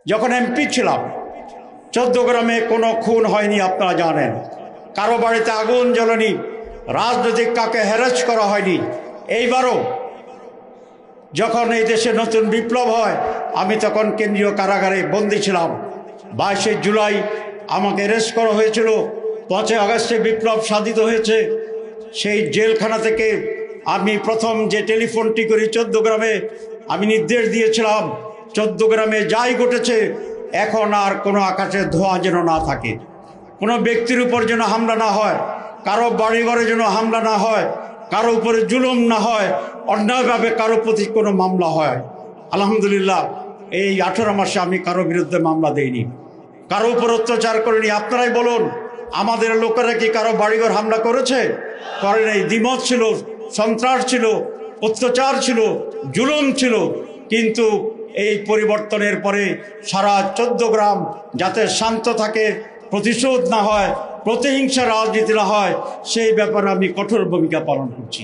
যখন এমপি ছিলাম 14 গ্রামে কোনো খুন হয়নি, আপনারা জানেন। কারো বাড়িতে আগুন জ্বলেনি, রাজনৈতিক কাকে হ্যারাস করা হয়নি। এইবারও যখন এই দেশে নতুন বিপ্লব হয়, আমি তখন কেন্দ্রীয় কারাগারে বন্দী ছিলাম। 22শে জুলাই আমাকে অ্যারেস্ট করা হয়েছিল, 5ই আগস্টে বিপ্লব সাধিত হয়েছে। সেই জেলখানা থেকে আমি প্রথম যে টেলিফোনটি করি 14 গ্রামে, আমি নির্দেশ দিয়েছিলাম 14 গ্রামে যাই ঘটেছে এখন আর কোনো আকাশের ধোঁয়া যেন না থাকে, কোনো ব্যক্তির উপর যেন হামলা না হয়, কারো বাড়িঘরে যেন হামলা না হয়, কারো উপরে জুলুম না হয়, অন্যায়ভাবে কারো প্রতি কোনো মামলা হয়। আলহামদুলিল্লাহ, এই 18 মাসে আমি কারো বিরুদ্ধে মামলা দেইনি, কারো উপর অত্যাচার করিনি। আপনারাই বলুন, আমাদের লোকেরা কি কারো বাড়িঘর হামলা করেছে? করে নাই। দ্বিমত ছিল, সন্ত্রাস ছিল, অত্যাচার ছিল, জুলুম ছিল। কিন্তু এই পরিবর্তনের পরে সারা 14 গ্রাম যাতে শান্ত থাকে, প্রতিশোধ না হয়, প্রতিহিংসা রাজনীতি না হয়, সেই ব্যাপারে আমি কঠোর ভূমিকা পালন করছি।